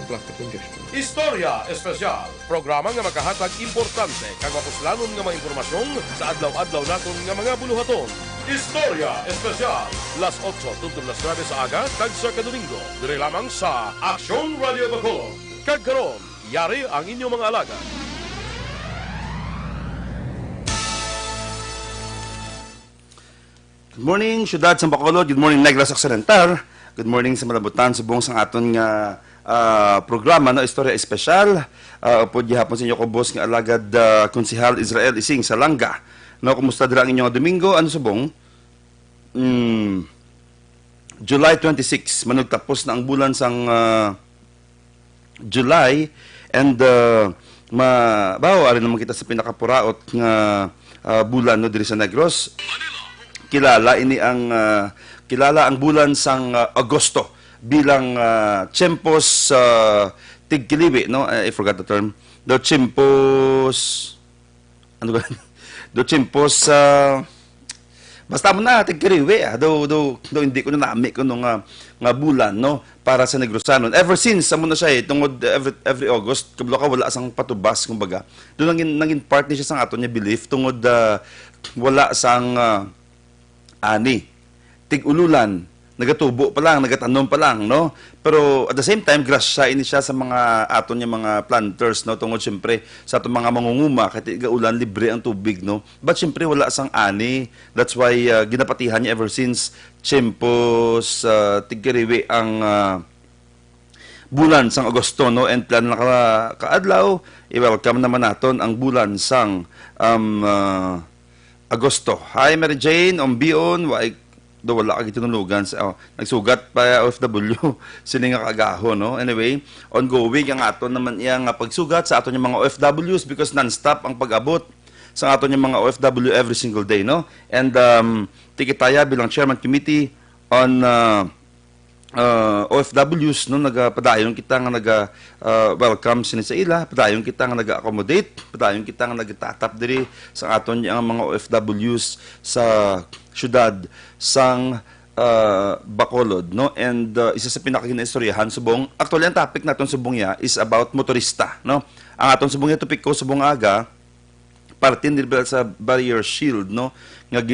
plastic congestion. Istorya Espesyal, programa nga makahatag importante kag mapuslanon nga mga impormasyon sa adlaw-adlaw naton nga mga buluhaton. Istorya Espesyal, las 8 tuntun las 9 sa aga kag sa kadomingo, dire lamang sa Aksyon Radio Bacolod. Kag karon, yari ang inyong mga alaga. Good morning, syudad sa Bacolod. Good morning, Negros Occidental. Good morning sa malabutan subong sang aton nga programa no Istorya Espesyal. Upod gihapon sa inyo ko boss nga alagad Konsehal Israel Ising sa Langga. No, kumusta dira ang inyong Domingo? Ano subong? July 26 manugtapos na ang bulan sang July and ari naman kita sa pinakapuraot nga bulan no diri sa Negros. Kilala ang bulan sang Agosto bilang Tiempos Tigkiliwi, no? I forgot the term. The Tiempos ano ba? The Tiempos basta mo na Tigkiliwi, do hindi ko na naami ko nga bulan, no, para sa Negrosanon. Ever since amo na siya tungod every August kablo ka wala sang patubas kumbaga. Do nangin part ni siya sang aton nga belief tungod wala sang ani, tig-ululan, nagatubo pa lang, nagatanom pa lang, no? Pero at the same time, grasya ini siya sa mga aton yung mga planters, no? Tungod siyempre sa aton mga mangunguma, kahit ulan, libre ang tubig, no? But siyempre wala sang ani. That's why ginapatihan niya ever since Tiempos Tigkiriwi ang bulan sang Agosto, no? And plan na kaadlaw, i-welcome naman naton ang bulan sang Agosto. Hi, Mary Jane, Ombion, wala ka gitinulugan. Nagsugat pa OFW, sila nga kagaho, no? Anyway, ongoing ang aton naman iyang pagsugat sa aton yung mga OFWs because non-stop ang pag-abot sa aton yung mga OFW every single day, no? And tikitaya bilang Chairman Committee on OFWs, no, nagapadayon kita nga welcome sini sa ila, padayon kita nga naga-accommodate, padayon kita nga nagtatap diri sa aton yang mga OFWs sa syudad sang Bacolod, no. And isa sa pinakaginaistoryahan subong actually ang topic naton subong ya is about motorista, no. Ang aton subong ya topic ko subong aga parte ni sa barrier shield, no, nga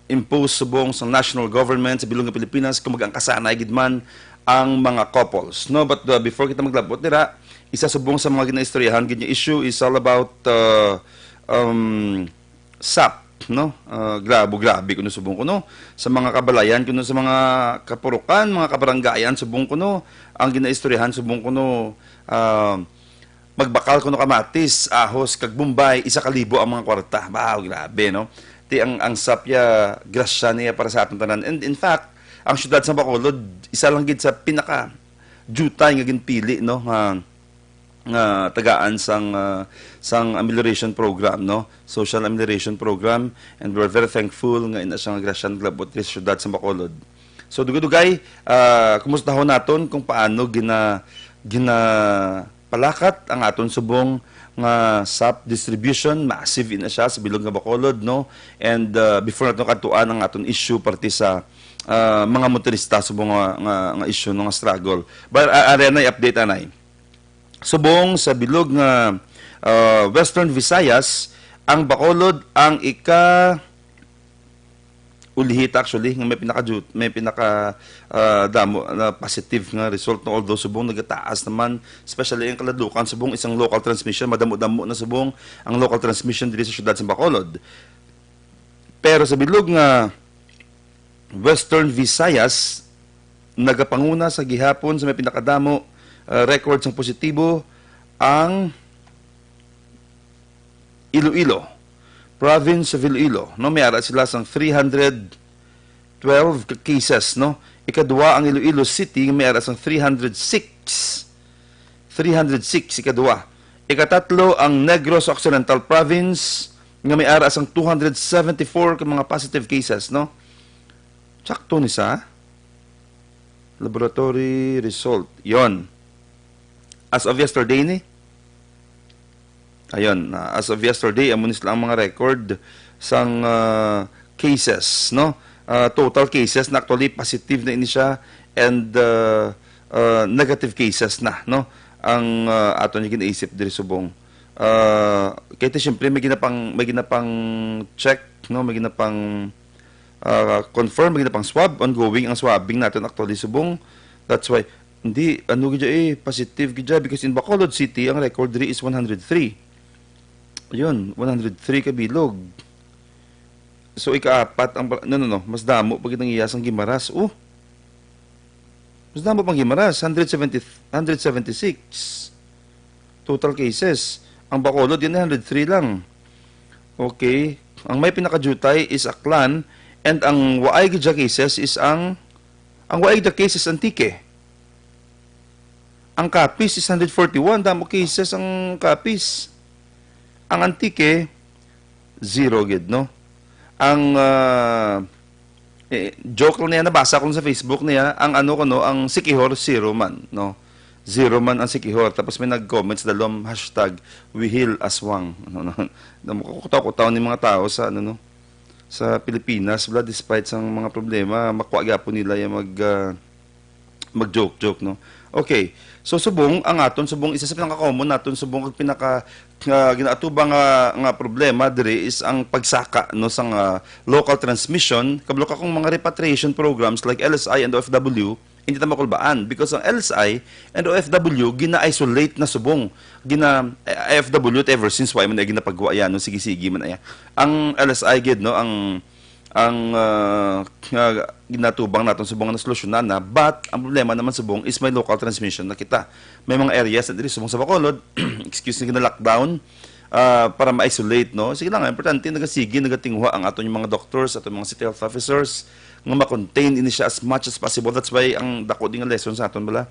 impose subong sa national government sa bilog ng Pilipinas kung ang kasanay gidman ang mga couples, no. But before kita maglabot dira, isa subong sa mga ginaistoryahan gid issue is all about SAP, no. Grabe kuno subong kuno sa mga kabalayan kuno sa mga kapurukan, mga kabaranggayan subong kuno ang ginaistoryahan subong kuno magbakal kuno kamatis, ahos kag Bombay, 1,000 ang mga kwarta. Wow, grabe, no. Ti ang sapya grasya niya para sa aton tanan. And in fact, ang syudad sa Bacolod isa lang gid sa pinaka jutay nga ginpili, no, nga tagaan sang amelioration program, no, social amelioration program, and we're very thankful nga ina siyang grasya naglabot sa syudad sa Bacolod. So dugay-dugay kumusta naton kung paano gina palakat ang aton subong nga SAP distribution, massive na siya sa bilog nga Bacolod, no. And before nato katuan ang aton issue parte sa mga motorista subong nga issue nga struggle. But ari na update anay. Subong sa bilog nga Western Visayas, ang Bacolod ang ulihit actually nga may pinaka damo na positive nga result, no, although subong nagataas naman especially ang Kaladukan subong isang local transmission, madamo-damo na subong ang local transmission diri sa syudad sa Bacolod. Pero sa bilog nga Western Visayas nagapanguna sa gihapon sa may pinakadamo record sang positibo ang Iloilo province of Iloilo, no, may ara sila sang 312 cases, no. Ikaduwa ang Iloilo City may ara sang 306 ikaduwa. Ikatatlo ang Negros Occidental Province nga may ara sang 274 ka mga positive cases, no. Sakto ni sa laboratory result yon as of yesterday ni. Ayun, as of yesterday, amunis lang mga record sang cases, no? Total cases na actually positive na ini siya and negative cases na, no? Ang aton yung ginaisip diri subong. Kaya siyempre may ginapang check, no? May ginapang confirm, may ginapang swab, ongoing ang swabbing natin actually subong. That's why hindi ano gidya positive gidya because in Bacolod City ang record diri is 103. Ayun, 103 kabilog. So ikaapat ang no, mas damo pag itang iyas ang Gimaras. Mas damo pang Gimaras, 176 total cases. Ang Bacolod yun 103 lang. Okay, ang may pinakajutay is Aklan and ang waay gidya cases is ang waay gidya cases Antique. Ang Capiz is 141, damo cases ang Capiz. Ang Antique, 0 gid, no? Ang joke lang niya, nabasa ko sa Facebook niya, ang ang Sikihor, 0 man, no? 0 man ang Sikihor. Tapos may nag-comment sa dalawang hashtag, we heal aswang. Namukutaw-kutaw ni mga tao sa, sa Pilipinas, despite sa mga problema, makuha gyapon nila yung mag-joke-joke, no? Okay. So subong ang aton subong isa sa pinaka-common naton subong pinaka ginaatubang nga problema diri is ang pagsaka no sang local transmission kablo ka kung mga repatriation programs like LSI and OFW hindi ta makulbaan because ang LSI and OFW gina-isolate na subong OFW ever since why man ay ginapagwa yan no sige-sige man ay ang LSI gid no ang ginatubang natin subong na solusyonan na but ang problema naman subong is may local transmission na kita. May mga areas na diri subong sa Bacolod, excuse na lockdown para ma-isolate no. Sige lang, importante nagasigi nagatingwa ang aton yung mga doctors, aton mga city health officers nga ma-contain ini siya as much as possible. That's why ang dako ding lesson sa aton bala.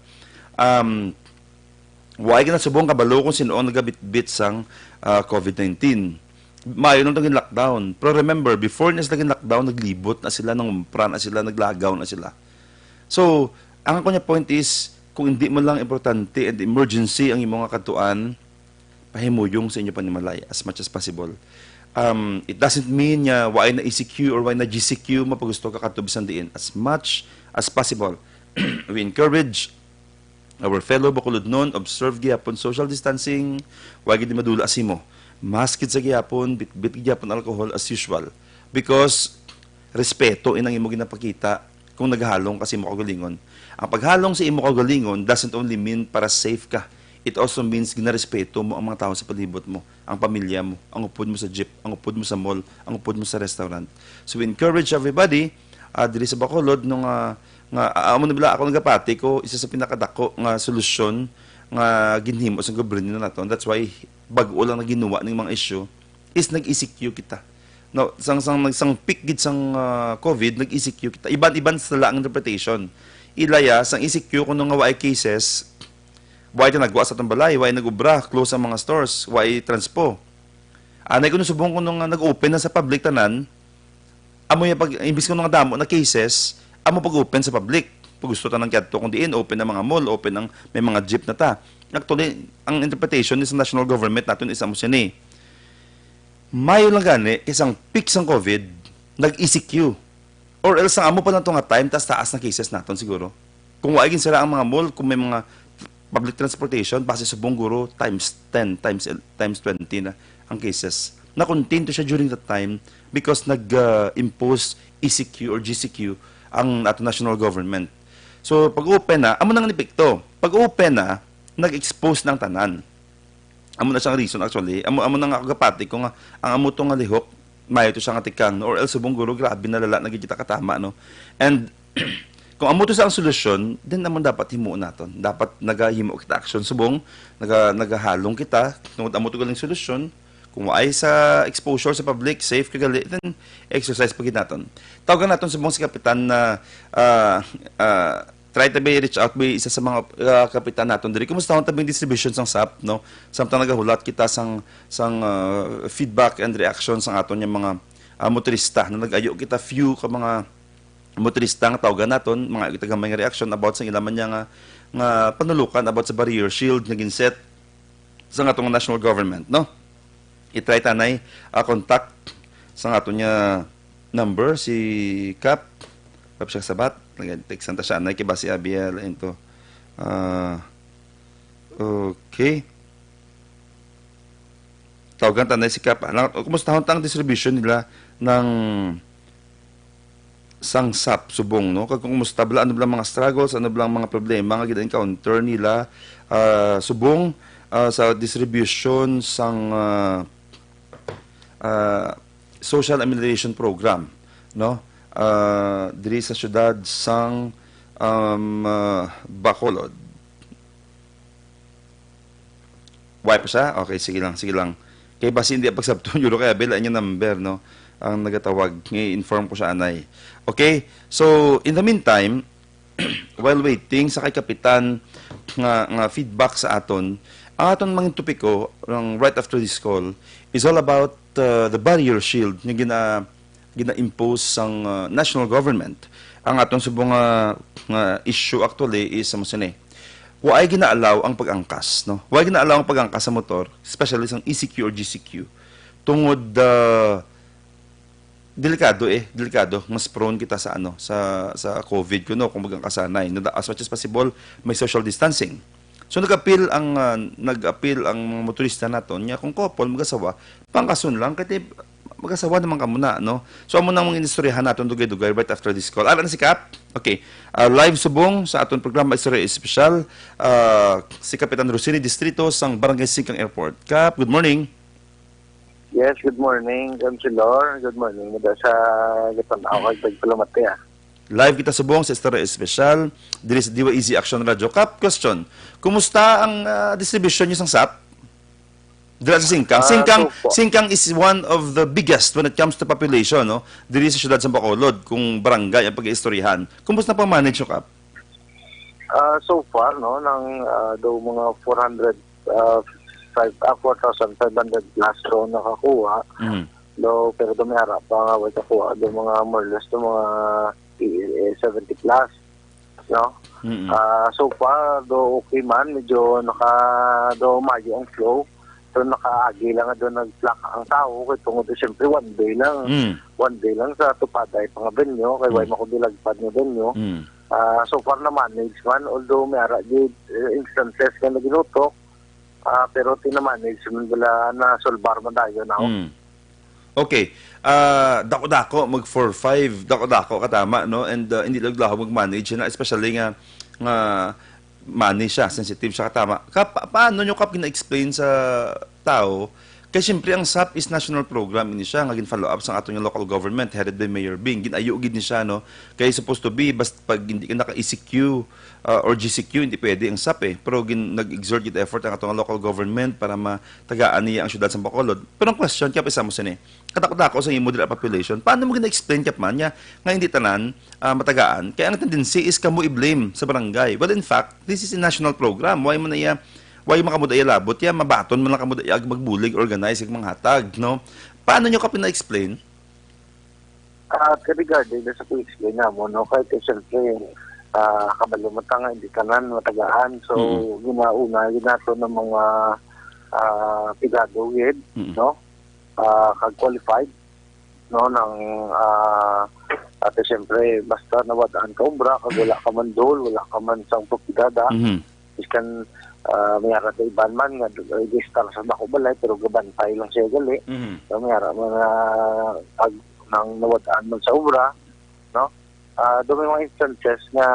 Why gina subong kabalo kung sino ang nagabit-bit sang COVID-19. Mayo nung naging lockdown. Pero remember, before nila naging lockdown, naglibot na sila, nangumpra na sila, naglagaw na sila. So, ang ako niya point is, kung hindi mo lang importante and emergency ang imong katuan, pahimuyong sa inyo panimalay as much as possible. It doesn't mean why na ECQ or why na GCQ mapagusto ka katubisan diin. As much as possible. We encourage our fellow Bacolodnon, observe gyapon social distancing, wag gid madula asimo. Maskit sa gyapon, bit gyapon alcohol as usual. Because respeto inang imo ginapakita kung naghalong kasi mo kagalingon. Ang paghalong sa imo kagalingon doesn't only mean para safe ka. It also means ginarespeto mo ang mga tao sa palibot mo, ang pamilya mo, ang upod mo sa jeep, ang upod mo sa mall, ang upod mo sa restaurant. So we encourage everybody diri sa Bacolod nung amo na bila ako nagapati ko isa sa pinakadako nga solusyon nga ginhimo sa gobyerno naton. That's why bag-o lang na ginawa ng mga issue is nag-ECQ kita. No, sang peak gid sang COVID, nag-ECQ kita. Iban-iban sa laang interpretation. Ilaya sang ECQ kung nga waay cases, why nagwa sa tambalay, why nagubra, close ang mga stores, why transpo. Anay ko subong ko nung nag-open na sa public tanan, amo yung imbis ko nung damo na cases, amo pag-open sa public. Pag gusto ta nang kadto kung diin open ang mga mall, open ang may mga jeep na ta. Actually, ang interpretation is national government naton is amo sini. Mayo lang gani isang peak sang COVID, nag-ECQ. Or else ang amo pa lang to nga time taas na cases naton siguro. Kung waigin sila ang mga mall, kung may mga public transportation, base sa Bongguro, times 10, times 20 na ang cases. Na-contain to siya during that time because nag-impose ECQ or GCQ ang ato national government. So, pag-open na, amo nang nipikto. Pag-open na, nag-expose ng tanan. Amo na siyang reason actually. Amo nang akagapati kung ang amo to nga lihok, mayo to siya nga tikang, or else Bongguro, grabe na lala, nagkikita katama, no? And, kung amo to sa ang solusyon, din naman dapat himuon naton. Dapat nagahimo kita action subong, nagahalong kita, tungod amo to galing solusyon, kung ay sa exposure sa public, safe kagali, then exercise pagid naton. Tawagan naton subong si kapitan na try to be reach out by isa sa mga kapitan naton diri. Kumusta ang tabing distribution sang SAP, no? Samtang nagahulat kita sang feedback and reaction sang aton yung mga motorista na nag-ayo kita few ka mga motorista nga tawagan naton, mga itagamay nga reaction about sa ilaman niya nga panulukan about sa barrier shield nga ginset sa atong national government, no? I-try tanay contact sa aton niya number si Cap siya sabat nag-text santa siya na kibasi Abiel into Okay. Tawagan tanay si Kap. Kumusta ang distribution nila ng sangsap subong, no? Kung kumusta bala, ano bala mga struggles, ano bala mga problema nga gina-encounter nila subong sa distribution sang social amelioration program, no? Diri sa syudad sang Bacolod. Why pa siya? Okay, sige lang, sige lang. Kaya basi hindi pagsabton yun, kaya bela niya number, no? Ang nagatawag, i-inform ko siya anay. Okay, so in the meantime, while waiting sa kay Kapitan nga feedback sa aton, ang aton mga topiko right after this call is all about the barrier shield nga gina-impose sang national government. Ang aton subong issue actually is sa musine. Why gina-allow ang pag-angkas, no? Why gina-allow ang pag-angkas sa motor, especially sang ECQ or GCQ, tungod delikado, mas prone kita sa sa COVID kuno kung mag-angkasanay. As much as possible, may social distancing. So nag-appeal ang motorista naton nya kung couple magasawa, pangkason lang kasi magasawa naman kamo na, no? So amo nang mga istoryahan naton dugay-dugay right after this call. Ara na si Kap. Okay. Live subong sa aton programa Istorya Espesyal, si Kapitan Rosini Distrito sang Barangay Singkang Airport. Kap, good morning. Yes, good morning, Councilor. Good morning. Mada sa gitanaw kag pagpalamate. Live kita subong sa Istorya Espesyal diri sa Diwa Easy Action Radio. Kap, question. Kumusta ang distribution niyo sang SAP? Dira sa Singkang. Singkang is one of the biggest when it comes to population, no? Diri sa siyudad sa Bacolod, kung barangay ang pag-iistoryahan. Kumusta pa manage yung Kap? So far, no, ng do mga 4,500 plus so nakakuha. Do pero dumihara pa nga wala kakuha do mga more or less do mga 70 plus, no? So far do okay man, medyo do mayo ang flow. So nakaagi lang nga doon nag-flock ang tao kay tungod siyempre one day lang sa tupaday pang venue kay way makudilagpad nga venue. So far na manage man, although may ara instances nga naginutok, pero tina-manage man bala na solbar man tayo now. Okay. Dako-dako mag 4-5, dako-dako katama, no? And hindi lang mag-manage na, especially nga money siya, sensitive siya katama. Paano nyo Kap gina-explain sa tao? Kasi siyempre ang SAP is national program ini siya, nga follow-up sa atong local government headed by Mayor Bing. Ginayo gid ni siya, no? Kaya supposed to be basta pag hindi ka naka-ECQ or GCQ, hindi pwede ang SAP eh. Pero nag-exert gid effort ang atong local government para matagaan niya ang syudad sa Bacolod. Pero ang question Kap isa mo sini. Katakot-dako sa imo dira population. Paano mo gina-explain Kap man niya nga hindi tanan matagaan? Kaya ang tendency is kamo i-blame sa barangay. Well, in fact, this is a national program. Why mo na iya makamuday labot ya mabaton mo lang kamuday magbulig organize mga hatag, no? Paano nyo Kap na-explain? Regarding sa po-explain na mo, no? Kahit siyempre kabalumatan nga hindi kanan matagaan. So ginato ng mga pigado with, no? Kag-qualified, no? Ng at siyempre basta nawadaan ka umbra, kag wala ka man dol, wala ka man sang pagpigada, iskan mayara tayo iban man nga register sa dako balay pero gabantay lang siya gali. So mayara mga nang nawadaan man sa obra, no? Do may mga instances na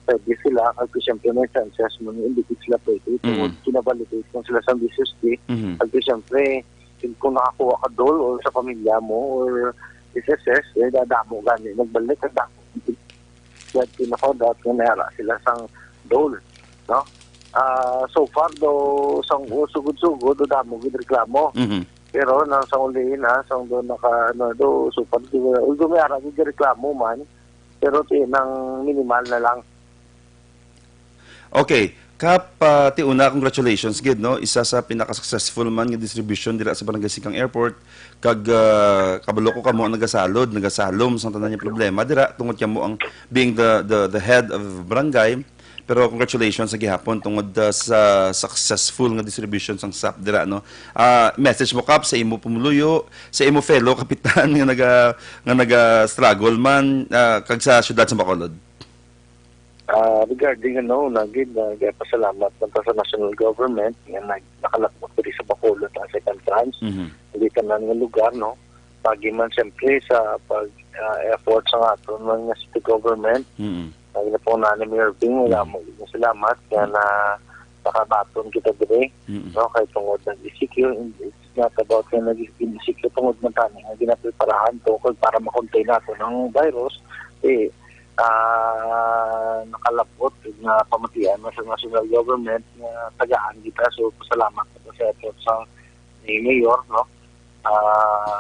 pwede sila kasi siyempre may instances mo hindi sila pwede tungod kinabalidate kung sila sa business kasi siyempre kung nakakuha ka dol o sa pamilya mo or SSS dadamo gani nagbalik ka dako kaya pinakadat na mayara sila sang dol, no? So far do sang sugod-sugod do damo gid reklamo. Pero nang sa uli na sang do naka do super do may ara gid reklamo man pero nang minimal na lang. Okay, Kap, ti una congratulations gid, no? Isa sa pinaka-successful man nga distribution dira sa Barangay Singkang Airport kag kabalo ko kamo nagasalom sang tanan niya problema dira tungod kamo ang being the head of barangay. Pero congratulations sa gihapon tungod sa successful nga distribution sang SAP dira, no? Message mo Kap sa imo pumuluyo, sa imo fellow kapitan nga naga struggle man kag sa syudad sa Bacolod. regarding nagid pasalamat man sa national government nga nakalakbot diri sa Bacolod ang second tranche. Hindi tanan nga lugar pagi man siyempre sa pag effort sa aton mga city government. Lagi na po na ni Mayor Bing, wala mo salamat kaya na nakabaton kita dire kay tungod ng ECQ. It's not about kaya naging ECQ tungod man tani nga ginapreparahan tungkol para makontain nato ng virus nakalabot na pamatian sa national government na tagaan kita. So salamat po sa effort sa ni Mayor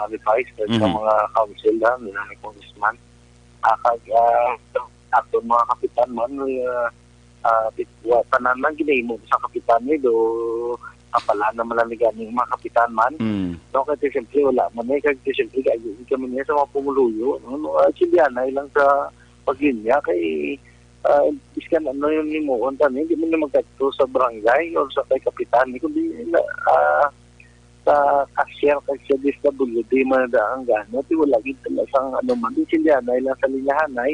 advice sa mga council nila ni Congressman aton mga kapitan man tanan man ginahimo sa kapitan do kapala naman lang ganing mga kapitan man kasi siyempre wala man kasi siyempre kami niya sa mga pumuluyo Chileana ilang sa paglinya kay iskan yung limuon hindi mo na magkakto sa barangay o sa kay kapitan kundi sa cashier kasi DSWD man ang gano wala gid sang man di sila na ilang sa linyahanay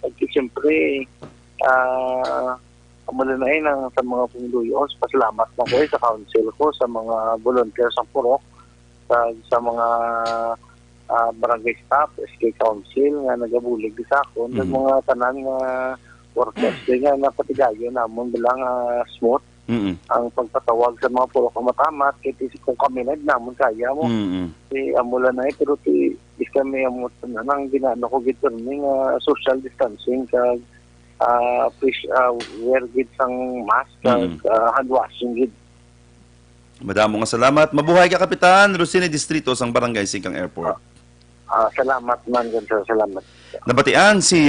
kasi siyempre mula na ng sa mga pumuluyo pasalamat lang ko sa council ko sa mga volunteers sa Purok sa mga barangay staff, SK Council nga nagabulig sa akon ng mga tanan nga workers nga napatigayo namon bilang smooth ang pagpatawag sa mga puro kamatamat kasi kung kami namon kaya mo amula na pero kami amot nang ginano ko gito ning social distancing kag wear gid sang mask kag hand washing gid. Madamo nga salamat. Mabuhay ka Kapitan Rosini Distrito sang Barangay Singkang Airport. Salamat man sir, salamat. Nabatian si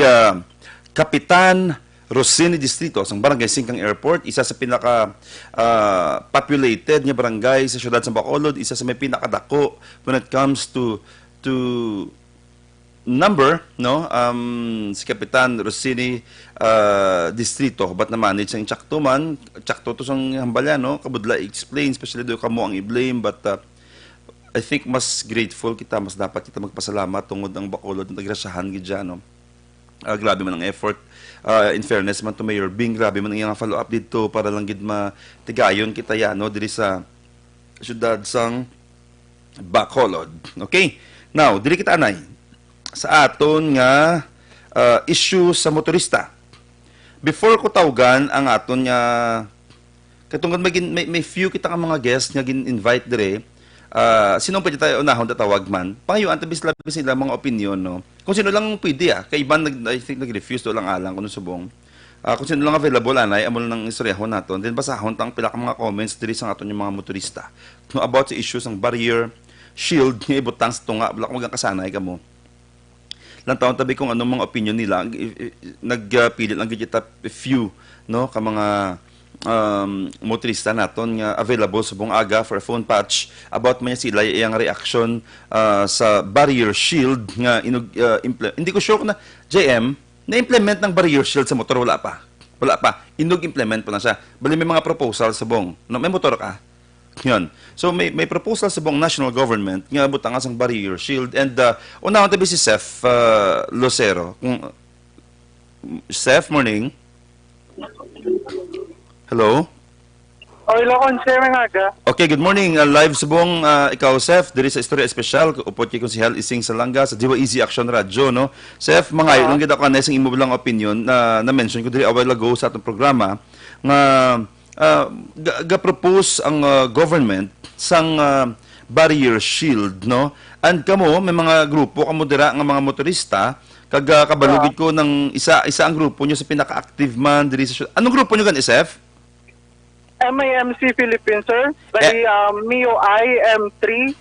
Kapitan Rosini Distrito sa Barangay Singkang Airport, isa sa pinaka populated nga barangay sa siyudad sa Bacolod, isa sa may pinakadako when it comes to number si Kapitan Rosini Distrito but na-manage ang Chakto man Chakto to sang hambalyan kabudla explain especially do kamo ang i-blame but I think mas grateful kita, mas dapat kita magpasalamat tungod ang Bacolod ng tagrasyahan gidya grabe man ang effort in fairness man to Mayor Bing, grabe man ang iyang follow up dito para lang gid matigayon kita diri sa syudad sang Bacolod. Okay, now diri kita anay sa aton nga issue sa motorista. Before ko tawgan ang aton nga katungod may few kita ka mga guests nga gin-invite dire. Sinong pwede tayo unahon tatawag man? Pangayuan tabis-labis nila mga opinion kung sino lang pwede kay iban I think nag-refuse to lang alang kuno subong. Kung sino lang available anay amol nang istoryahon naton then basahon tang pila ka mga comments diri sa aton yung mga motorista about sa issues ng barrier shield nga ibutang sa tunga wala ka magkasanay kamo. Lang taon tabi kung anong mga opinion nila nagpilit lang gid kita few ka mga motorista naton nga available sa buong aga for a phone patch about man sila iyang reaction sa barrier shield nga hindi ko sure kung na JM na-implement ng barrier shield sa motor wala pa implement pa na siya bali may mga proposal sa buong may motor ka yun so may proposal sa buong national government nga butang ang barrier shield and unahon tabi si Seth Lucero Seth morning. Hello? Hello, Konse, mga Okay, good morning. Live sa buong ikaw, Seth, diri sa Istorya Espesyal, upot kay Konsehal Ising Salanga sa Diwa Easy Action Radio, no? Seth, mga lang gid ako anesang imo lang opinion na-mention ko diri a while ago sa atong programa nga ga-propose ang government sang barrier shield, no? And kamo may mga grupo kamo dira nga mga motorista kag kabalugid ko ng isa ang grupo nyo sa pinaka-active man diri sa anong grupo nyo gan Seth? MIMC Philippines, sir. Bali, MIOI M3.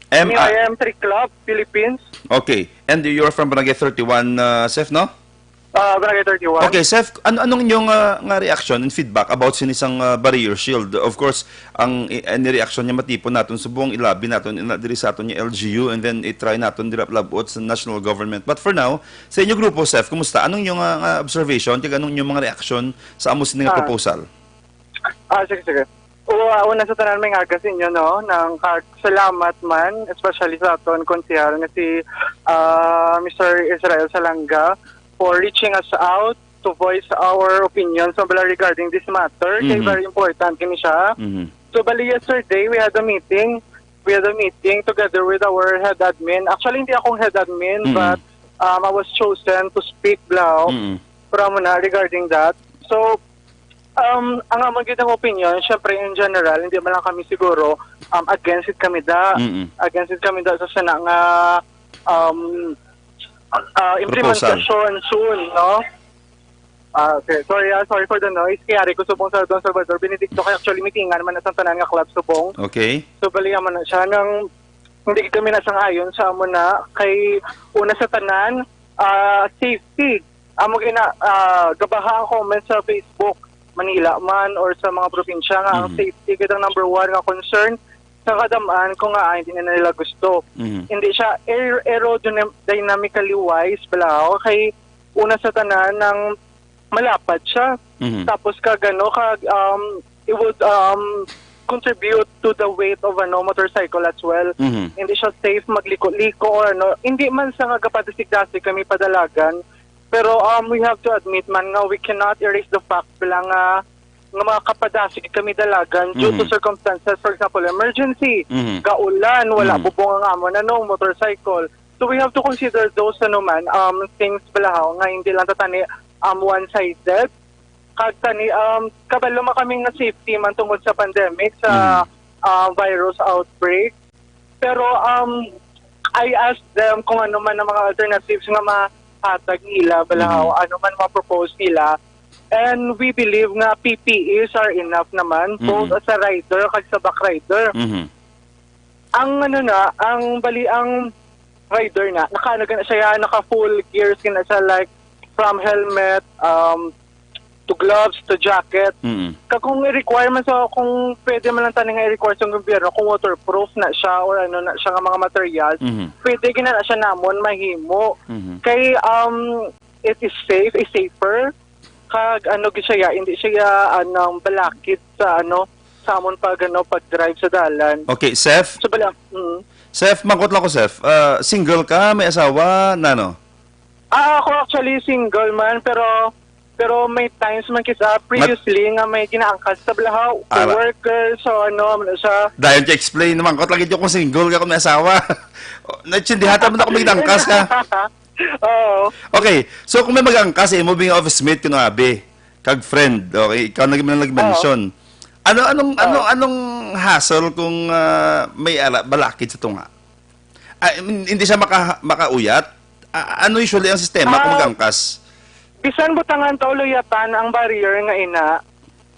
MIOI M3 Club, Philippines. Okay. And you're from Barangay 31, Seth, no? Barangay 31. Okay, Seth, anong inyong nga reaction and feedback about sinisang barrier shield? Of course, ang reaction niya matipon natin sa buong ilabi natin diri sa aton yung LGU and then i-try natin dirap-labot sa national government. But for now, sa inyong grupo, Seth, kumusta? Anong inyong observation? Kaya anong inyong mga reaction sa amos nga proposal? Sige. Una sa tanan may nga sa inyo, no, ng salamat man, especially sa aton konsehal na si Mr. Israel Salanga for reaching us out to voice our opinions regarding this matter. Kaya very important kini siya. So bali yesterday we had a meeting. We had a meeting together with our head admin. Actually hindi akong head admin but I was chosen to speak Lao para muna regarding that. So ang amang gitang opinion, syempre in general, hindi man lang kami siguro against it kami da. Against it kami da sa sana nga implementation soon, no? Okay, sorry for the noise. Kaya ko subong sa Don Salvador Benedicto kaya actually meetingan man na sa tanan nga club subong. Okay. So baliya man na siya nang hindi kami nasangayon sa amo na kay una sa tanan safety. Amo gina gabaha ang comment sa Facebook Manila man or sa mga probinsya nga ang safety kitang number 1 nga concern sa kadamaan kung nga hindi na nila gusto. Hindi siya aerodynamically wise balaw kay una sa tanan ng malapad siya. Tapos kagano it would contribute to the weight of motorcycle as well. Hindi siya safe magliko-liko or hindi man sa nga gapadasig-dasig kami padalagan. Pero we have to admit man nga we cannot erase the fact bilang nga mga kapadasig kami dalagan due to circumstances, for example emergency, gaulan, wala bubong ang amon motorcycle. So we have to consider those things balahaw nga hindi lang tatani one-sided. Kag tani kabalo man kami nga safety man tungod sa pandemic sa virus outbreak. Pero I asked them kung ano man ang mga alternatives nga mahatag nila balahaw, ano man ma-propose nila. And we believe nga PPEs are enough naman both as a rider kag sa back rider. Ang ang rider na naka full gears kina siya like from helmet to gloves to jacket. Kung i-requirements kung pwede man lang taning i-require sa gobyerno kung waterproof na siya or na siya nga mga materials, pwede gina siya namon mahimo. Kay it is safer kag siya hindi siya balakid sa sa amon pag drive sa dalan. Okay, Seth. So bala. Seth, mangkot lang ko, Seth. Single ka, may asawa, nano? Ako actually single man pero may times man kita previously nga may ginaangkas sa blahaw worker so siya. Dahil explain naman ko lagi kung single ka kung may asawa. Naitsindihatan mo na kung may angkas ka. Oo. Okay, so kung may mag-angkas mo being office mate kuno abi kag friend, okay, ikaw nag-mention. Anong hassle kung may balakid sa tunga? Hindi siya makauyat? Ano usually ang sistema kung mag-angkas? Bisan butangan to luyatan ang barrier nga ina.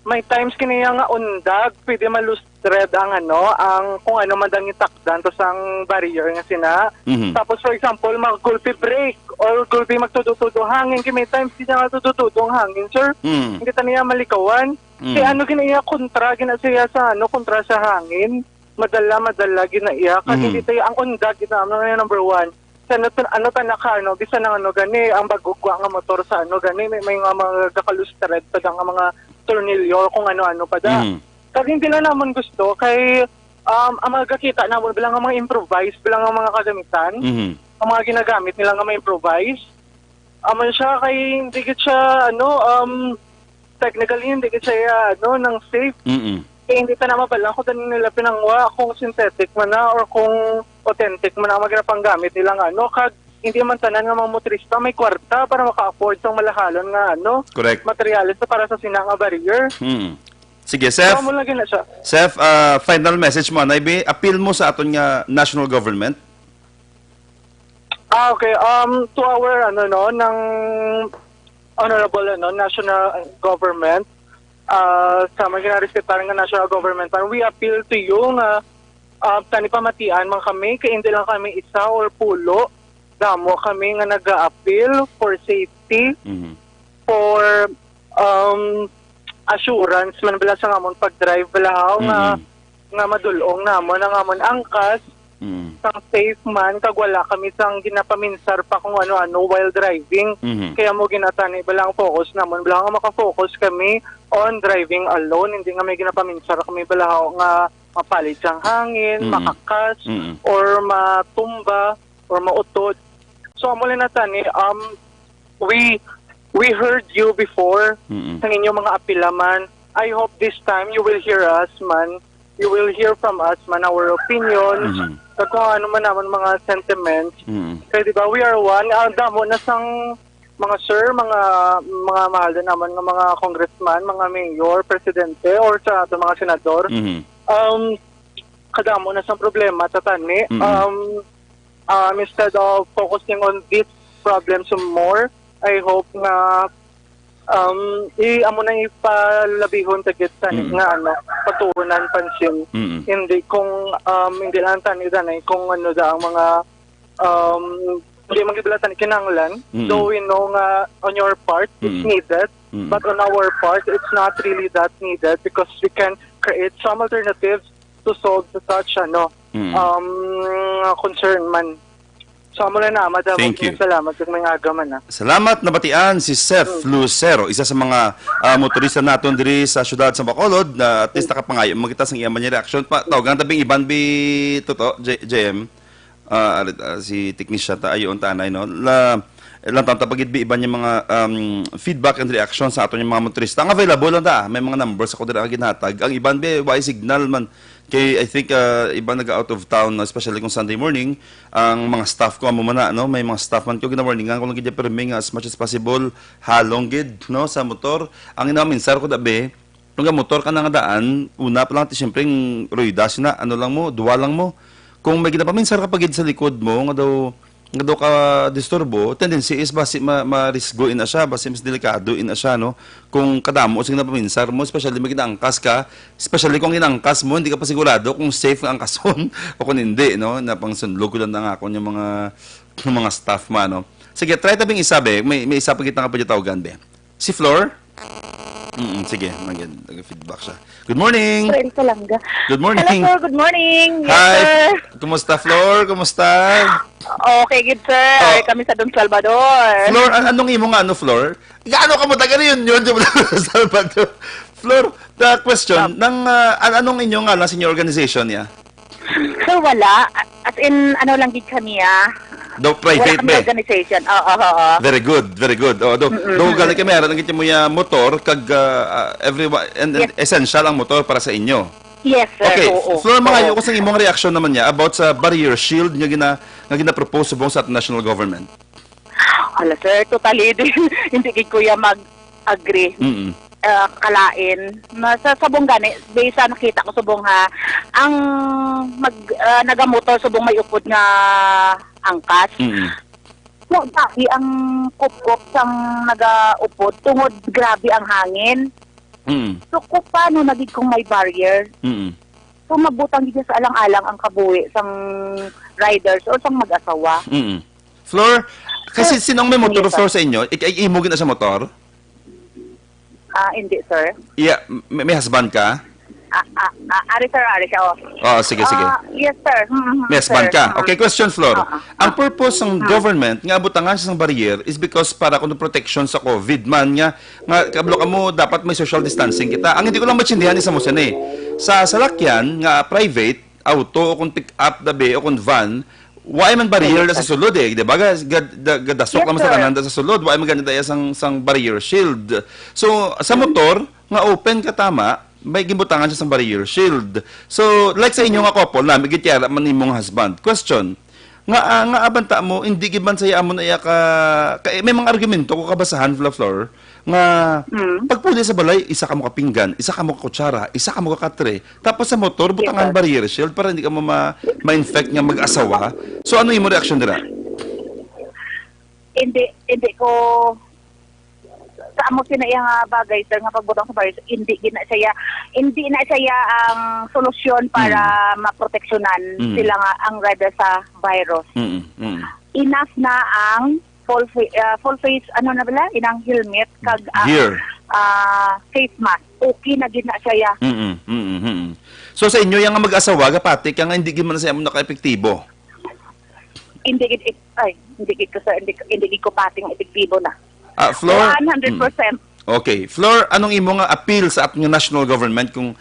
May times kiniya nga undag, pwede malustred ang ang kung ano man dang itakdan to sang barrier nga sina. Tapos for example, mag-gulpi break or gulpi magtudutudo hangin. May times di nga tudutudo ang hangin, sir. Hindi ta niya malikawan. Kaya giniya kontra ginasiya sa kontra sa hangin. Madala ginaiya. Kasi hindi tayo ang undag ito number 1. Sa bisa ng gani ang bagugwa nga motor sa gani may mga gakalustred pa nga mga tornilyo kung ano pa da. Kasi hindi na naman gusto kay ang mga kakita namon bilang mga improvise bilang mga kagamitan. Ang mga ginagamit nila nga may improvise. Aman siya kay hindi gid siya technically hindi gid siya nang safe. Kaya hindi ta naman pala kung nila pinangwa kung synthetic man na or kung authentic man na magandang gamit nilang kag hindi man tanan nga mga motorista may kwarta para maka-afford sa malahalon nga correct materials para sa sinanga barrier. Sige, Seth. Mo lang na siya. Seth, final message mo na appeal mo sa aton nga national government. Okay, to our ng honorable national government sa mga ginarespetaran nga national government, we appeal to you nga tani pamatian man kami kay hindi lang kami isa or pulo damo kami nga naga-appeal for safety, for assurance man bala sa amon pag-drive balahaw nga madulong namon ang amon angkas sang safe man kag wala kami sang ginapaminsar pa kung ano-ano while driving. Kaya mo ginatani balang focus namon bala nga maka-focus kami on driving alone, hindi nga may ginapaminsar kami balahaw nga mapalit sang hangin, makakas or matumba or mautod. So amo lang natani we we heard you before sa inyong mga apilaman. I hope this time you will hear us, man. You will hear from us, man, our opinions, kung ano man naman mga sentiments. Kaya diba, we are one. Damo na sang mga sir, mga mahal din naman ng mga congressman, mga mayor, presidente, or sa mga senador. Kadamo na sang problema sa tani. Instead of focusing on these problems more, I hope na amo na ipalabihon tagit tani nga patuunan pansin. Hindi kung hindi lang tani danay kung ano da ang mga hindi magbilatan kinanglan. Though we know nga on your part it's needed, but on our part it's not really that needed because we can create some alternatives to solve such concern man. So, mula na, madam. Thank you. Salamat sa mga agaman. Salamat na batian si Seth Lucero, isa sa mga motorista naton diri sa syudad sa Bacolod na at least nakapangayo makita sang iyaman niya reaction pa tawagan tabing iban bi toto JM si technician ta ayon tanay no la lang tapagid bi iban yung mga feedback and reaction sa aton yung mga motorista ang available lang da may mga numbers ako dira ginhatag ang iban bi why signal man kay I think iba nag-out of town, especially kung Sunday morning, ang mga staff ko amo man no, may mga staff man ko gina-warningan ko lang gid perming as much as possible halong gid no sa motor. Ang inamin sir ko dabi, kung motor ka na nga daan, una pa lang siyempre ruidas na ano lang mo, duwa lang mo. Kung may ginapaminsar ka pagid sa likod mo nga daw ka disturbo, tendency is basi ma-risgo na siya, basi mas delikado na siya, no? Kung kadamo, sige na paminsar mo, especially may ginangkas ka, especially kung ginangkas mo, hindi ka pa sigurado kung safe ang angkason o kung hindi, no? Napangsunlog ko lang na nga yung mga staff man, no? Sige, try tabing isa, be. May isa pa kita nga pa dyan tawagan, be. Si Flor? Sige, nag-feedback siya. Good morning! Good morning! Hello, sir. Good morning! Yes, Hi! sir. Kumusta, Flor? Kumusta? Okay, good, sir. Ay, kami sa Don Salvador. Flor, anong imo nga, Flor? Gaano ka mo taga yun sa Salvador? Flor, the question, anong inyo nga lang sa inyo organization niya? Sir, wala. As in, lang gid kami, Do private wala kami be? organization. Oo. Very good, very good. Do gali kami, aran ang mo ya motor, kag everyone, and essential ang motor para sa inyo. Yes, sir. Okay, Oo. Flor, mga ko sa imong reaction naman niya about sa barrier shield nga gina-propose subong sa national government. Hala, sir, totally hindi gid kuya mag-agree. Kalain na sa subong gani based sa nakita ko subong ang nagamotor subong may upod nga angkas. So, dati ang kupkop sang nagaupod tungod grabe ang hangin. So, kung paano nagig kung may barrier? So, magbutang gid sa alang-alang ang kabuhi sang riders o sang mag-asawa. Flor, kasi sinong may motor, Flor, sa inyo? Imugin na sa motor? Hindi, sir. Yeah, may husband ka? Ari, sir, siya. Oh, sige. Yes, sir. May husband sir. ka. Okay, question, Flor. Ang purpose ng government nga butangan sa barrier is because para kuno protection sa COVID man nga kablo ka mo dapat may social distancing kita. Ang hindi ko lang matsindihan sa Musen sa salakyan nga private auto o kung pick up dabe o kung van why man barrier sa sulod di ba? Gadasok naman sa tanan sa sulod. Why man ganito sang barrier shield. So, sa motor, nga open ka tama, may gibutangan siya sang barrier shield. So, like sa inyo nga couple, na, may gityara man imong husband. Question, nga abanta mo, hindi giban saya mo na iya may mga argumento ko kabasahan, Flor, nga pagpuli sa balay, isa ka mo kapinggan, isa ka mo kutsara, isa ka mo katre. Tapos sa motor, butangan barrier shield para hindi ka mo ma-infect nga mag-asawa. So ano yung reaction dira? Hindi ko sa amo sinayang bagay sir nga pagbutang sa barrier hindi na siya ang solusyon para maproteksyonan sila nga ang rider sa virus. Enough na ang full face inang helmet kag face mask okay na gid na siya. So sa inyo yang mag-asawa gapati kaya nga hindi gid man sa amo naka-epektibo. Hindi ko pating epektibo na. Flor 100%. Okay, Flor, anong imo nga appeal sa ating national government kung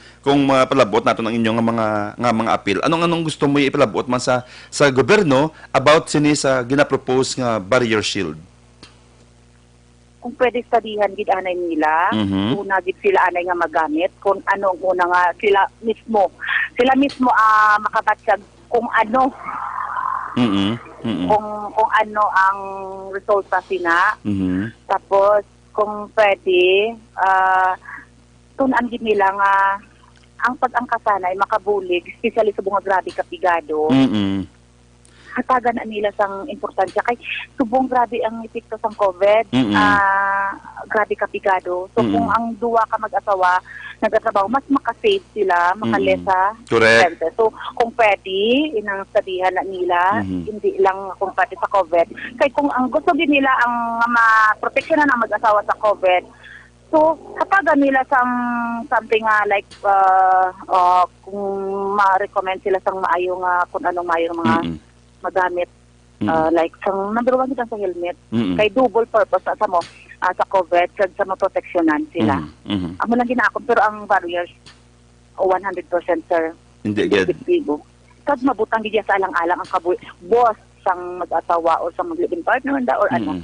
palabot nato ng inyong mga appeal? Anong gusto mo ipalabot man sa gobyerno about sini sa ginapropose nga barrier shield? kung pwede studyhan gid anay nila, una gid sila anay nga magamit kung ano ang una nga sila mismo makabatsag kung ano kung ano ang resulta sina. Tapos kung pwede tunan gid nila nga ang pag-angkasanay makabulig, especially sa bunga grabe kapigado. Hatagan na nila sang importansya kay subong grabe ang epekto sang COVID, grabe kapigado. So kung ang duwa ka mag-asawa nagatrabaho, mas makasave sila, makalesa. Correct. So kung pwede, inang studihan na nila, hindi lang kung pwede sa COVID. Kay kung ang gusto din nila ang ma-proteksyonan ng mag-asawa sa COVID, so hatagan nila something like kung ma-recommend sila sang maayong kung anong maayong mga magamit like sang number 1 kita sa helmet kay double purpose sa mo sa COVID kag sa maproteksyonan sila. Amo lang ginaakon pero ang barriers 100% sir. Hindi gid. Kag mabutang gid sa alang-alang ang boss sang mag-asawa o sang mag-living partner or ano.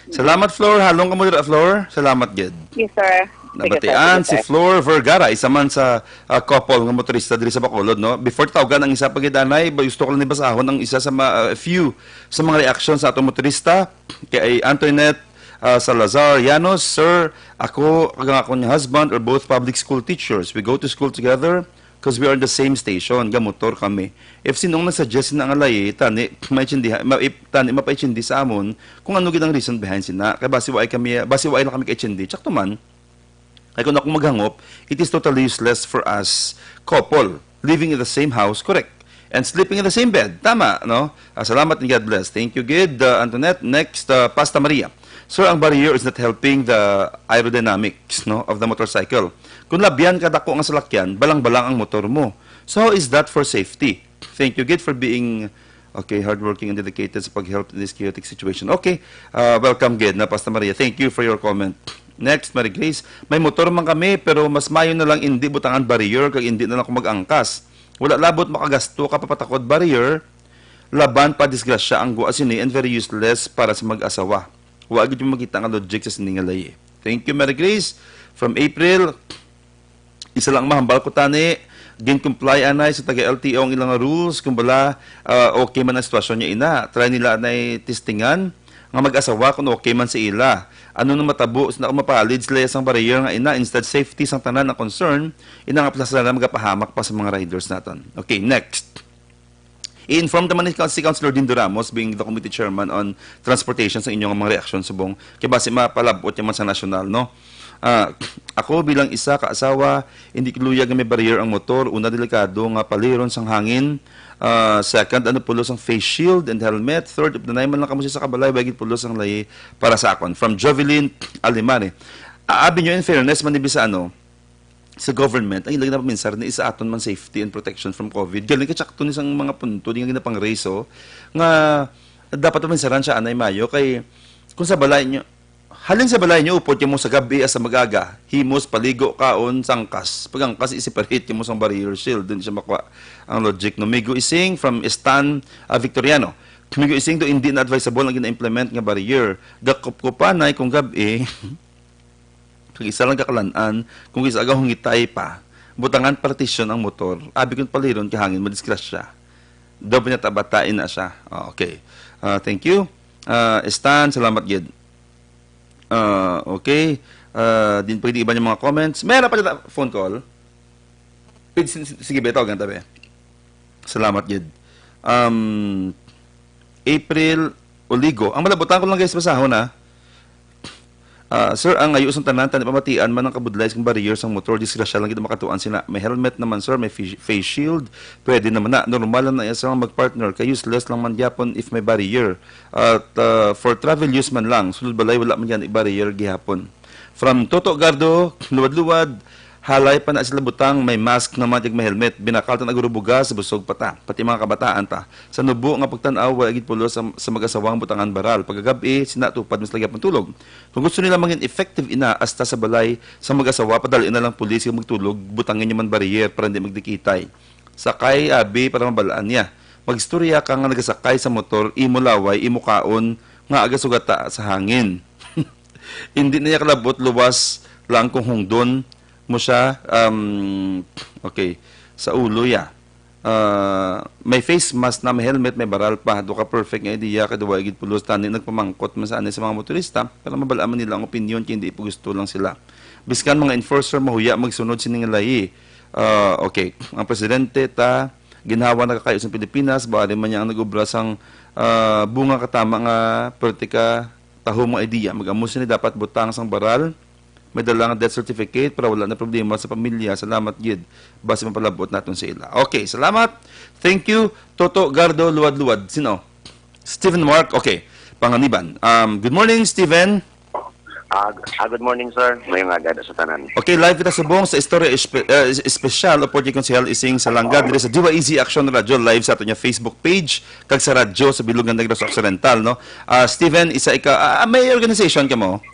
Salamat Flor, halong ka mo dira Flor. Salamat gid. Yes sir. Nabatian si Flor Vergara, isa man sa couple ng motorista diri sa Bacolod, no? Before tawagan ang isa pagidanay, gusto ko lang ni basahon ang isa sa few sa mga reactions sa atong motorista kay Antoinette Salazar Llanos. Sir, ako kag akong husband are both public school teachers. We go to school together because we are in the same station, gamotor kami. If sinong nag-suggest na nga lay, tani mapaichindi sa amon kung ano gid ang reason behind sina. Kay basi way lang kami kay chindi. Tsakto man. Ay kung ako maghangop, it is totally useless for us couple living in the same house, correct, and sleeping in the same bed. Tama, no? Salamat and God bless. Thank you, Gid. Antoinette. Next, Pasta Maria. Sir, ang barrier is not helping the aerodynamics, no, of the motorcycle. Kung labyan ka dako ang salakyan, balang-balang ang motor mo. So how is that for safety? Thank you, Gid, for being hardworking and dedicated sa pag-help in this chaotic situation. Okay, welcome, Gid, na Pasta Maria. Thank you for your comment. Next, Mary Grace, may motor man kami pero mas mayo na lang hindi butangan barrier kag hindi na lang ko mag-angkas. Wala labot makagasto ka papatakod barrier, laban pa disgrasya ang guwa sini and very useless para sa mag-asawa. Wa gid yung makita nga logic sa siningalay. Thank you, Mary Grace. From April, isa lang mahambal ko tani, gin-comply anay sa taga-LTO ang ilang rules, kung bala okay man ang sitwasyon niya ina. Try nila anay testingan, nga mag-asawa kung okay man sa ila. Ano nang matabo na mapalid sila isang barrier nga ina, instead safety sang tanan na concern, ina nga pala na magapahamak pa sa mga riders natin. Okay, next. I-inform naman si Councilor Dindo Ramos, being the committee chairman on transportation, sa inyong mga reaksyon subong. Kaya basi mapalabot yung man sa national, no? Ako bilang isa kaasawa, hindi kiluyag nga may barrier ang motor. Una, delikado nga paliron sang hangin. Second, ano pulos ang face shield and helmet. Third, updanay man lang kamo sa kabalay, bagit pulos ang layi para sa akon. From Jovelyn Alimare. Aabi nyo in fairness, manibisa sa government, ang ilang na paminsar na isa aton man safety and protection from COVID. Galing katsakto ni sang mga punto, di nga ginapang reso, nga dapat paminsaran siya anay mayo, kay kung sa balay nyo, halin sa balay nyo, upot yung mo sa gabi as sa magaga, himos, paligo, kaon, sangkas. Pag angkas, isiparate yung mo sang barrier shield, din siya makwa ang logic. No? Migo Ising from Stan Victoriano. Migo Ising do hindi na advisable ang gina-implement nga barrier. Gakop-kupanay kung gabi, kung isa lang kakalanan, kung isa agaw hungitay pa, butangan partition ang motor, abi kong paliron, kahangin, madiskrasya. Daw pinatabatain na siya. Okay. Thank you. Stan, salamat gid. Okay. Din pwede iba yung mga comments. Meron pa dito phone call. Sige, beto, ganda be. Salamat gid. April Oligo. Ang malabutan ko lang guys pasahon na. Sir, ang ayos ang tanan, pamatian man ang kabudlays ng barrier sa motor, disgrasya lang kita makatuan sila. May helmet naman, sir, may face shield, pwede naman na. Normal lang na isa mag-partner, kay useless lang man gyapon if may barrier. At for travel use man lang, sulod balay, wala man yan i-barrier gihapon. From Toto Gardo, luwad-luwad, halay pa na sila butang, may mask naman, may helmet, binakaltan na gurubuga sa busog pata, pati mga kabataan ta. Sa nubo nga pagtanaw, wala gid pulo sa mag-asawang butangan baral. Pagkagabi, sinatupad mas lagi pantulog. Kung gusto nila maging effective ina, asta sa balay sa mag-asawa, padalin na lang pulis yung magtulog, butangin niya man barrier para hindi magdikitay. Sakay, abi, para mabalaan niya. Magstorya ka nga nagasakay sa motor, imo laway, imo kaon, nga agasugata sa hangin. Hindi niya kalabot, luwas lang kung hungdon mo siya. Okay, sa ulo ya. May face mask na, may helmet, may baral pa. Do ka perfect nga idea, kaduwa igid pulos, tani nagpamangkot man sa mga motorista, para mabalaman nila ang opinion, kaya hindi gusto lang sila. Biskan mga enforcer, mahuya, magsunod siningalay. Okay, ang presidente ta, ginhawa na kakayo sa Pilipinas, bali man niya ang nag-ubra sang bunga katama nga pertika taho mo idea. Mag-amos ni dapat butang sang baral, may dala nga death certificate para wala na problema sa pamilya. Salamat gid. Base mapalabot natin sa ila. Okay, salamat. Thank you. Toto Gardo Luwad-Luwad. Sino? Stephen Mark. Okay. Panganiban. Good morning, Stephen. Good morning, sir. Mayong agad sa tanan. Okay, live kita subong sa Istorya Espesyal o Porty Konsehal Ising Salangga diri sa Diwa Easy Action Radio live sa ato Facebook page kag sa radyo sa Bilugan Negros Occidental, no. Stephen, isa ika may organization ka mo?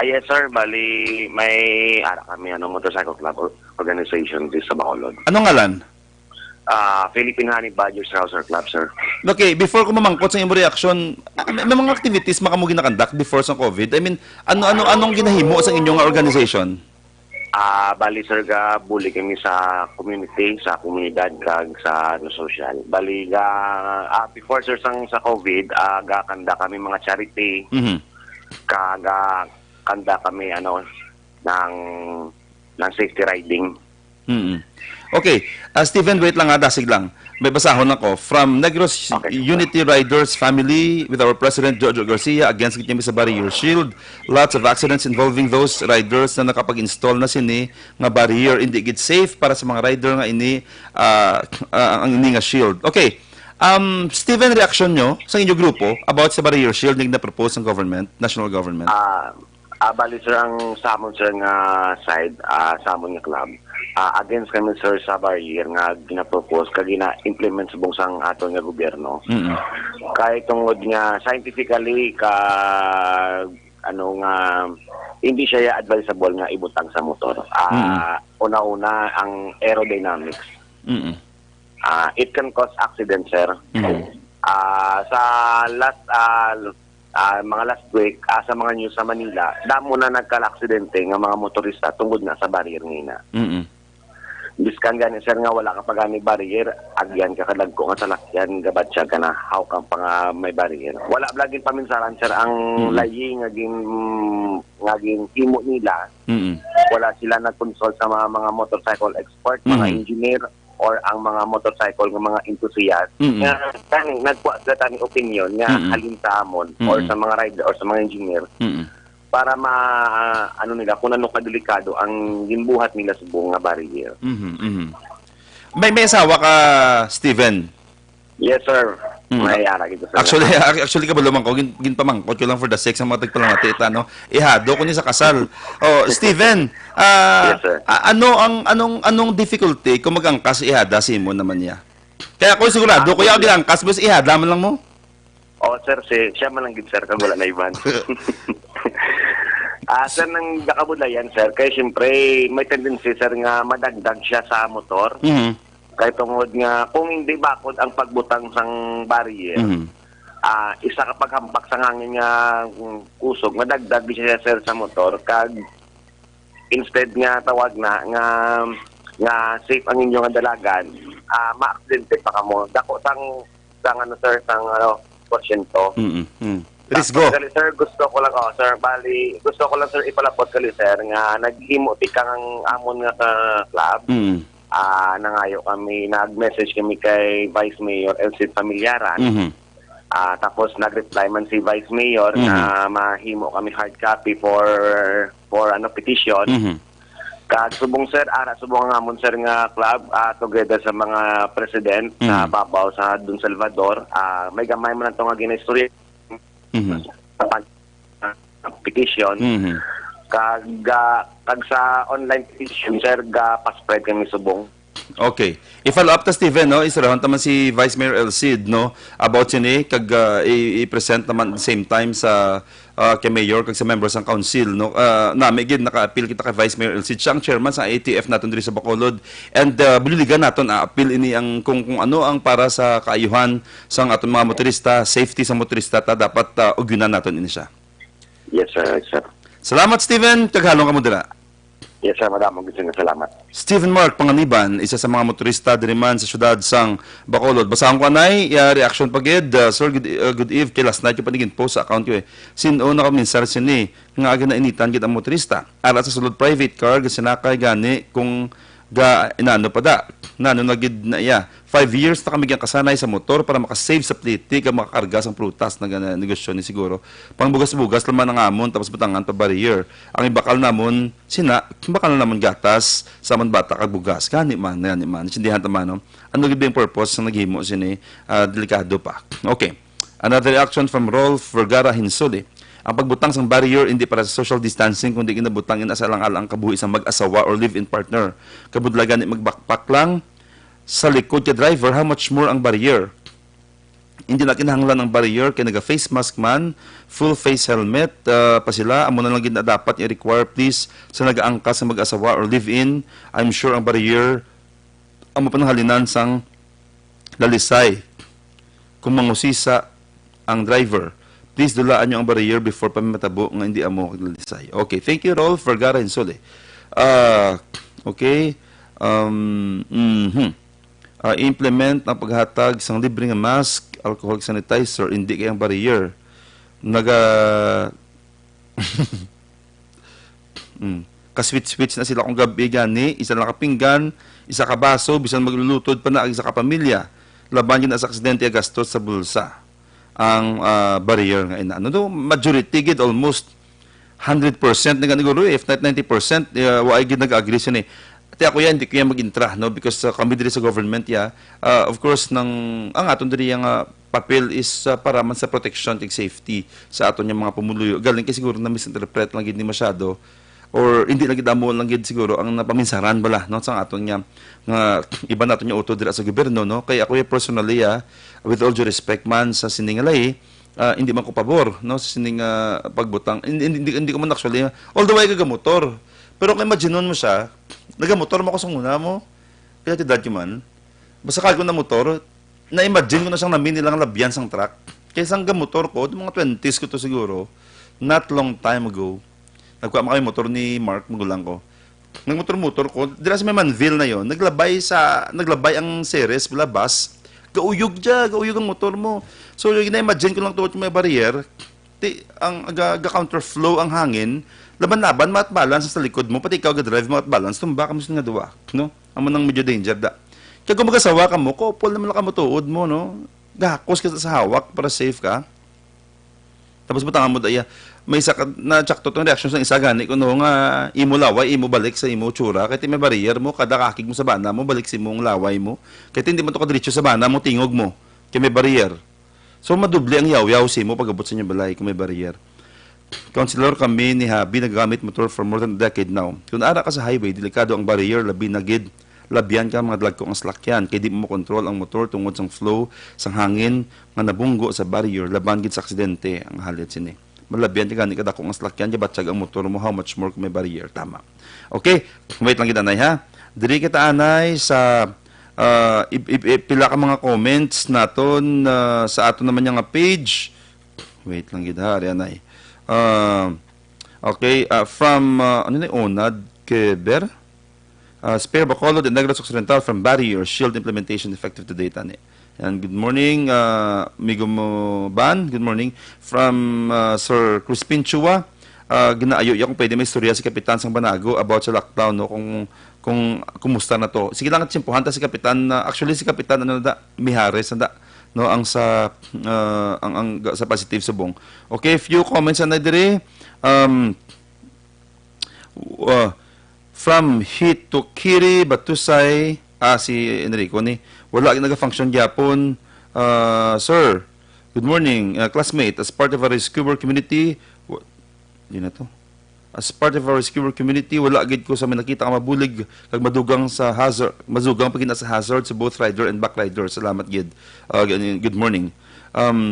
Yes, sir. Bali, may kami motorcycle club organization dito sa Bacolod. Anong ngalan? Philippine Honey Badgers Rouser Club, sir. Okay, before ko mamangkot sa imong reaction, may mga activities makamugi na conduct before sa COVID. I mean, anong ginahimo sa inyong organization? Bali, sir, buli kami sa community, sa komunidad, kag sa social. Bali, before, sir, sa COVID, kanda kami mga charity, kag kanda kami ng safety riding. Okay, Stephen, wait lang dasig lang. May basahon ako from Negros Unity Riders family with our President Jojo Garcia against kami sa barrier shield. Lots of accidents involving those riders na nakapag-install na sini nga barrier, hindi gid safe para sa mga rider nga ini ang ini nga shield. Okay. Stephen, reaction nyo sa inyong grupo about sa barrier shield na propose ng government, national government? Bali, sir, ang samon, sir, nga side, samon nga club, against kami, sir, sa barrier nga ginapropose, kag gina-implement sa bungsang ato nga gobyerno. Kahit tungod nga scientifically, hindi siya advisable nga ibutang sa motor. Una-una, ang aerodynamics. It can cause accident, sir. Sa mga last week, sa mga news sa Manila, damo na nagka-aksidente nga mga motorista tungod na sa barrier ngina. Biskan gani, sir, nga wala ka pa gani barrier, agyan ka kadagko nga salakyan, gabatsa ka na, how ka pa nga may barrier. Wala laging paminsaran, sir, ang layi nga gin imo nila. Wala sila nag-consult sa mga motorcycle expert, mga engineer, or ang mga motorcycle ng mga enthusiast nga nagkuha sila tani opinion nga halin sa amon or sa mga rider or sa mga engineer para nila kung ano kadelikado ang ginbuhat nila sa buong nga barrier. May asawa ka, Stephen? Yes, sir. May ara gito, sir. Actually kabalo man ko ginpamangkot ko lang for the sake sa mga tagpalamati no. Ihado ko ni sa kasal. Stephen, yes, sir. anong difficulty kung mag-angkas ihada si mo naman niya? Kaya ako sigurado kuya og angkas bes ihada man lang mo. Sir, siya man lang gid, sir, kag wala na iban. Sir, nang nakabulayan, sir, kaya siyempre may tendency, sir, nga madagdag siya sa motor. Kaya tungod nga, kung hindi bakod ang pagbutang sang barrier, isa ka paghampak sa hangin nga kusog, madagdag siya, sir, sa motor, kag instead nga tawag na nga safe ang inyong dalagan, ma-accidente pa ka mo. Dako sir, porsyento. Let's go. Kali, sir, gusto ko lang, gusto ko lang, sir, ipalapot kali, sir, nga naghimo tikang ang amon nga sa club. Nangayo kami, nag-message kami kay Vice Mayor Elcid Familiaran. Tapos nag-reply man si Vice Mayor na mahimo kami hard copy for petition. Kag subong, sir, subong nga amon, sir, nga club together sa mga president sa babaw sa Don Salvador. May gamay man ito nga gina-istorya petition. Kag sa online petition, sir, pa-spread kami subong. Okay. I-follow up ta, Stephen, no? Isarahon taman si Vice Mayor Elcid, no? About sini, kag i-present naman at the same time sa kay Mayor, kag sa members ng council, no? Namigid, naka-appeal kita kay Vice Mayor Elcid. Siya ang chairman sa ATF natin diri sa Bacolod. And bililigan naton, appeal ini ang kung ano ang para sa kaayuhan sa aton mga motorista, safety sa motorista, dapat ugyunan naton ini siya. Yes, sir. Salamat, Steven. Taghalong ka mo dira. Yes, sir. Madamong gusto na salamat. Stephen Mark Panganiban, isa sa mga motorista diriman sa syudad sang Bacolod. Basahan ko anay, reaction pagid. Sir, good eve. Kay last night yung panigin post sa account ko Sino na kami sir sini nga aga na initan gid ang motorista. Ara sa sulod private car sinakay gani kung ga inano pa da. Nano na gid na iya. 5 years na kami kasanay sa motor para makasave sa pliti ka makakarga sang prutas na negosyo ni siguro. Pangbugas-bugas laman ang amon tapos butangan pa barrier. Ang ibakal namon bakal namon gatas sa man bata kag bugas. Gani man. Sindihan ta man no. Ano gid yung purpose sa naghimo sini delikado pa. Okay. Another reaction from Rolf Vergara Hinsole. Ang pagbutang sang barrier hindi para sa social distancing kundi kinabutang inasalang-alang kabuhi sa mag-asawa or live-in partner. Kabudlagan ni magbakpak lang sa likod ka driver, how much more ang barrier? Hindi na kinahanglan ang barrier kaya naga-face mask man, full face helmet pa sila. Amo na lang gid na dapat i-require please sa nagaangkas sa mag-asawa or live-in. I'm sure ang barrier ang mapanghalinan sang lalisay kung mangusisa ang driver. Please dulaan nyo ang barrier before pa matabo nga hindi amo lalisay. Okay, thank you Rolf Vergara Insole. Okay. Implement ang paghatag sang libre nga mask, alcoholic sanitizer, hindi kayang barrier. Kaswitch-switch na sila kung gabi gani, isa lang kapinggan, isa ka baso, bisan maglulutod pa na ang isa ka pamilya. Laban yun sa aksidente gastos sa bulsa. Ang barrier nga ina. Ano do, majority gid almost 100% na ganiguro, if not 90%, waay gid nag-agree siya ni. Ako yan, hindi ko yan mag-intra, no? Because kami diri sa government, of course, ang aton diri yung papel is para man sa protection, safety sa aton yung mga pumuluyo. Galing kay siguro na misinterpret lang gid ni masyado or hindi lang gid amo lang gid siguro ang napaminsaran bala, no? Sa aton nga iba naton yung auto dira sa gobyerno, no? Kaya ako personally, with all due respect man sa siningalay, hindi man ko pabor, no? Sa sining pagbutang. Hindi ko man actually, although ay gagamotor. Pero kung imagine mo siya, nagamotor mo ako sa muna mo, kaya tidad yun man. Basta kago na motor, na-imagine ko na siyang namin nilang labyan sang truck. Kaya sang gamotor ko, mga 20s ko to siguro, not long time ago, nagkuha mo kami motor ni Mark, magulang ko. Nagmotor-motor ko, dira sa may Manville na yon, naglabay ang series, bus, gauyog ang motor mo. So, yung na-imagine ko lang tuwad yung may barrier, ang counterflow ang hangin, laban-laban, mat-balance sa likod mo, pati ikaw ga-drive, mat-balance, tumba ka mo sa nga duwa, no? Amo nang medyo danger da. Kaya kung magasawa ka mo, kopol naman lang ka mo tuod mo, no? Gahakos ka sa hawak para safe ka. Tapos butangan mo daya, may isa na tsakto itong reactions ng isa gani, kung nga imo laway, imo balik sa imo tsura, kahit may barrier mo, kada kakig mo sa bana mo, balik sa imong laway mo, kahit hindi mo ito kadiretso sa bana mo, tingog mo, kaya may barrier. So, madubli ang yaw-yaw si mo pag-abot sa inyong balay kung may barrier. Counselor kami ni Habi, nagagamit motor for more than a decade now. Kung ara ka sa highway, delikado ang barrier, labi na gid. Labyan ka mga dlagko ang slakyan, kaya di mo kontrol ang motor tungod sang flow, sang hangin, nga nabunggo sa barrier, laban gid sa aksidente, ang halit sini. Malabyan ka gani kada kung ang slakyan, batsag ang motor mo, how much more kung may barrier. Tama. Okay, wait lang kita anay ha. Diri kita anay sa pila ka mga comments naton sa aton naman yung page. Wait lang kita ha, anay. Okay, from Onad Keber, Spare Bacolod and Negros Occidental from Barrier Shield Implementation effective today, tani. And good morning, Migo Ban. Good morning from Sir Crispin Chua. Ginaayo kung pwede may istorya si Kapitan Sang Banago about sa lockdown, no, kung kumusta na to. Sige lang at simpuhan ta si Kapitan, actually si Kapitan Mijares no ang sa sa positive subong. Okay, few comments na dire. From Hit to Kiri Batusay, si Enrico ni wala naga-function gyapon. Sir, good morning, classmate. As part of our rescuer community, as part of our rescuer community, wala gid ko sa nakita ka mabulig kag madugang sa hazard, madugang pagina sa hazard sa both rider and back rider. Salamat gid. Good morning.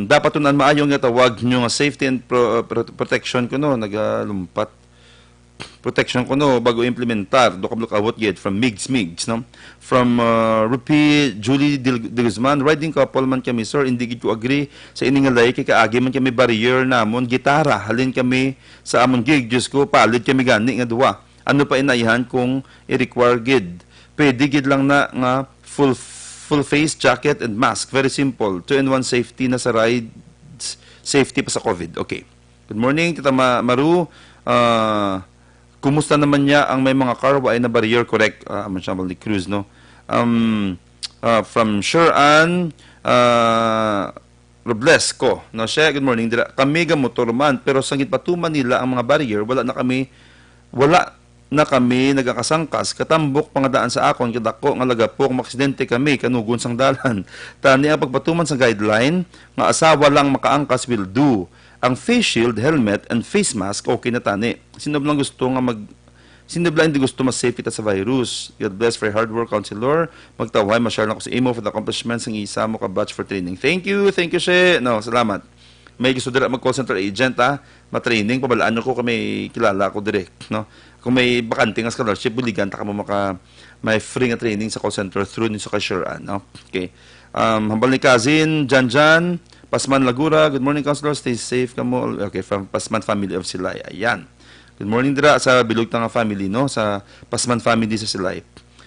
Dapat tunan maayong nga tawag nyo nga safety and protection ko no nagalumpat. protection ko no bago implementar do kablo kawot gid from Migs no from Rupi Julie de Guzman riding couple man kami sir hindi gid ko agree sa ining lay kay kaagi man kami barrier namon gitara halin kami sa amon gig Diyos ko palit kami gani nga duwa ano pa inaihan kung i-require gid pwede gid lang na nga full face jacket and mask very simple 2-in-1 safety na sa ride safety pa sa COVID okay good morning Tita Maru kumusta naman niya ang may mga car ay na barrier correct Manshamali Cruz no from Shuran Roblesco no siya good morning dira kami ga motor man pero sangit patuman nila ang mga barrier wala na kami nagakasangkas katambok pangadaan sa akon kadako nga lagapok maksidente kami kanugon sang dalan tani ang pagpatuman sa guideline nga asawa lang makaangkas will do ang face shield, helmet, and face mask, okay na tani. Sino lang hindi gusto mas safe ita sa virus. God bless for your hard work, counselor. Magtaway, ma-share na ko sa imo for the accomplishments ng isa mo ka-batch for training. Thank you, she. No, salamat. May gusto dira mag-call center agent, ma-training, pabalaan nyo ko kami kilala ko direct, no? Kung may bakante nga scholarship, buligan, taka mo may free nga training sa call center through ni sa Kashuran, no? Okay. Hambal ni Kazin, Jan, Pasman Lagura, good morning, Counselor. Stay safe kamo. Okay, from Pasman family of Silay. Ayan. Good morning dira sa Bilugtang family, no? Sa Pasman family sa Silay.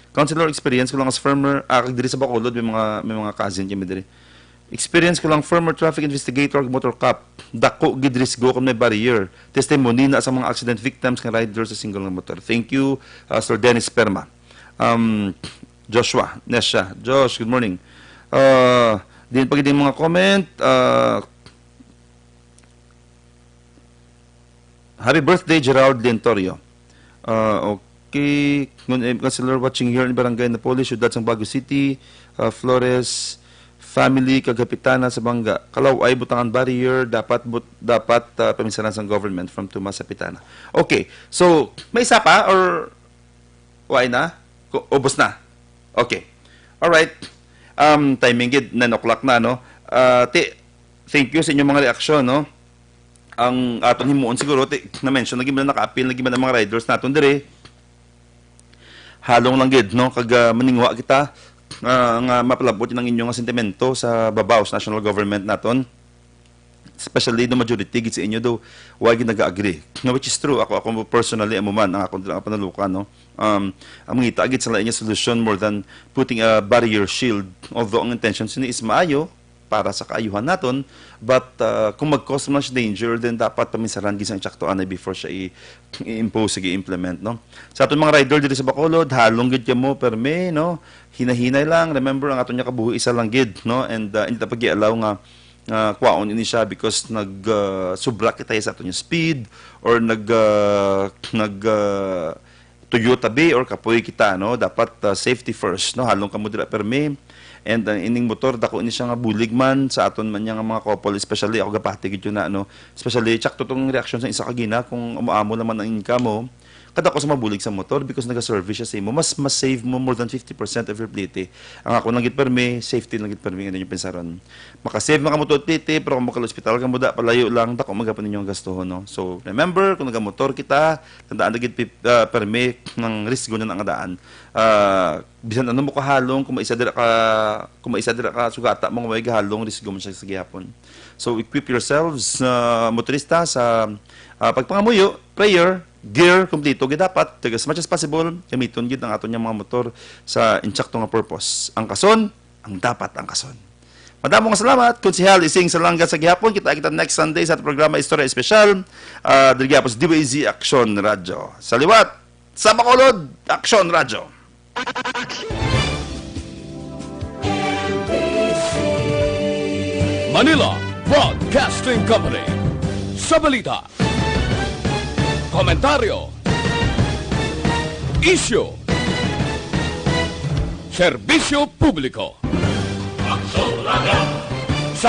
Counselor, experience ko lang as firmer. Diri sa Bacolod, may mga cousin kami diri. Experience ko lang firmer traffic investigator motor cop. Dako gid risk go kun may barrier. Testimony na sa mga accident victims nga riders sa single nga motor. Thank you, Sir Dennis Perma. Joshua, Nesha. Josh, good morning. Din pag din mga comment, happy birthday Gerald Lentorio. Okay, Councilor watching here in Barangay Napoli, Ciudad Sang Baguio City, Flores family kagapitana sa Bangga. Kalaw ay butangan barrier dapat pamisanan sa government from Tumas sa Pitana. Okay, so may isa pa or why na? Ubos na. Okay. All right. Timing gid 9 o'clock na no. Thank you sa inyong mga reaksyon no. Ang aton himuon siguro na mention naging man naka-appeal naging man ang mga riders naton dire. Halong lang gid no kag maningwa kita nga mapalabot ng inyong sentimento sa babaw sa national government naton. Especially the majority gid sa inyo do why gid naga-agree. No, which is true ako personally amo man ang akong panalukan no. Ang mangita gid sa lain solution more than putting a barrier shield although ang intention sini is maayo para sa kaayuhan naton but kung mag-cause much danger then dapat paminsaran gid sang tsaktoan na before siya i-impose i-implement no. Sa aton mga rider diri sa Bacolod halong gid kamo perme no. Hinahinay lang remember ang aton nya kabuhi isa lang gid no and hindi ta pag-allow nga kwaon ini siya because sobra kita sa aton yung speed or Toyota Bay or kapoy kita no dapat safety first no halong kamo dira perme and ining motor dako ni siya nga bulig man sa aton man nga mga couple especially ako gapati gid na no especially check to tong reaction sa isa kagina kung umaamo naman ang income mo kada ko sa mabulig sa motor because naga-service siya sa imo mas save mo more than 50% of your plate ang ako lang gid perme safety lang gid perme nga ninyo pensaron maka-save mga motor plate pero kung makal-hospital ka muda palayo lang dako magapon ninyo ang gastuhon no so remember kung naga-motor kita tandaan gid perme ng risk na ang daan bisan ano mo kahalong kung maisa dira ka sugata mo may gahalong risk mo siya sa gihapon so equip yourselves motorista sa pagpangamuyo prayer gear kompleto gid dapat as much as possible gamiton gid ang aton nga mga motor sa insakto nga purpose ang kason ang dapat ang kason. Madamong salamat Konsehal Ising Salanga sa gihapon kita next Sunday sa programa Istorya Espesyal diri gyapon sa DWZ Action Radio sa liwat sa Bacolod Action Radio. Manila Broadcasting Company sa balita komentaryo, isyu, serbisyo publiko. Action Radio!